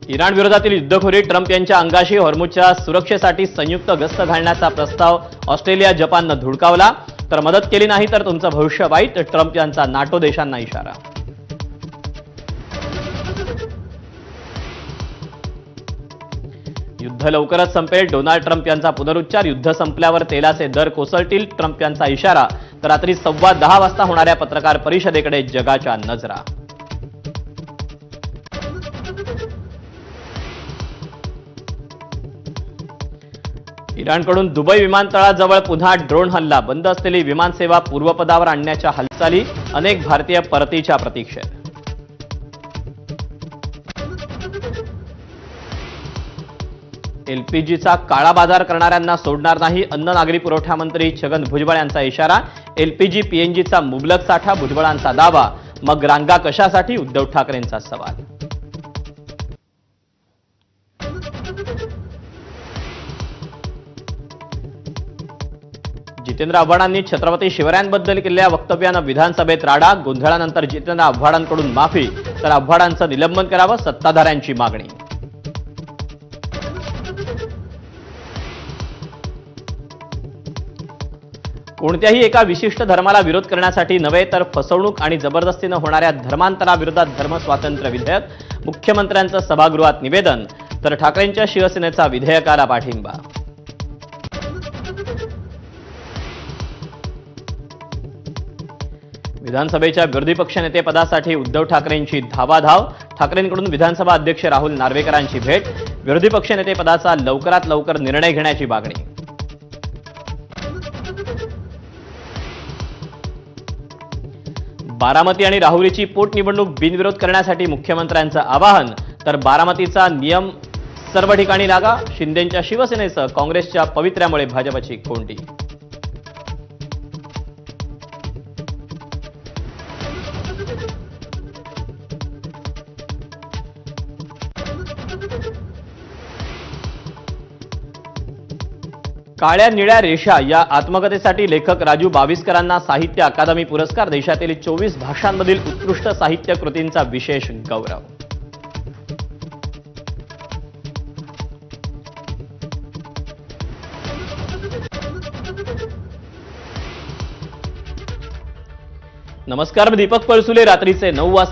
Iran विरोधातील युद्धखोरी Trump यांच्या अंगाशी हॉर्मुझच्या सुरक्षेसाठी संयुक्त गस्त घालण्याचा प्रस्ताव ऑस्ट्रेलिया जपाननं धुडकावला, तर मदत केली नाही तर तुमचं भविष्य वाईट, ट्रम्प यांचा नाटो देशांना इशारा. युद्ध लवकरच संपेल, डोनाल्ड ट्रम्प यांचा पुनरुच्चार. युद्ध संपल्यावर तेलाचे दर कोसळतील, ट्रम्प यांचा इशारा. तर रात्री 10:15 वाजता होणाऱ्या पत्रकार परिषदेकडे जगाच्या नजरा. इराणकडून दुबई विमानतळाजवळ पुन्हा ड्रोन हल्ला. बंद असलेली विमानसेवा पूर्वपदावर आणण्याच्या हालचाली. अनेक भारतीय परतीच्या प्रतीक्षेत. एलपीजीचा काळा बाजार करणाऱ्यांना सोडणार नाही, अन्न नागरी पुरवठा मंत्री छगन भुजबळ यांचा इशारा. एलपीजी पीएनजीचा मुबलक साठा, भुजबळांचा दावा. मग रांगा कशासाठी, उद्धव ठाकरेंचा सवाल. जितेंद्र आव्हाडांनी छत्रपती शिवरायांबद्दल केलेल्या वक्तव्यानं विधानसभेत राडा. गोंधळानंतर जितेंद्र आव्हाडांकडून माफी, तर आव्हाडांचं निलंबन करावं, सत्ताधाऱ्यांची मागणी. कोणत्याही एका विशिष्ट धर्माला विरोध करण्यासाठी नव्हे, तर फसवणूक आणि जबरदस्तीनं होणाऱ्या धर्मांतराविरोधात धर्मस्वातंत्र्य विधेयक. मुख्यमंत्र्यांचं सभागृहात निवेदन. तर ठाकरेंच्या शिवसेनेचा विधेयकाला पाठिंबा. विधानसभेच्या विरोधी पक्षनेतेपदासाठी उद्धव ठाकरेंची धावाधाव. ठाकरेंकडून विधानसभा अध्यक्ष राहुल नार्वेकरांची भेट. विरोधी पक्षनेतेपदाचा लवकरात लवकर निर्णय घेण्याची मागणी. बारामती आणि राहुरीची पोटनिवडणूक बिनविरोध करण्यासाठी मुख्यमंत्र्यांचं आवाहन. तर बारामतीचा नियम सर्व ठिकाणी लागा. शिंदेंच्या शिवसेनेसह काँग्रेसच्या पवित्र्यामुळे भाजपची कोंडी. काळ्या निळ्या रेषा या आत्मकथेसाठी लेखक राजू बाविस्करांना साहित्य अकादमी पुरस्कार. देशातील 24 भाषांमधील उत्कृष्ट साहित्य कृतींचा विशेष गौरव. नमस्कार, मी दीपक पळसुले. रात्रीचे 9 वाजता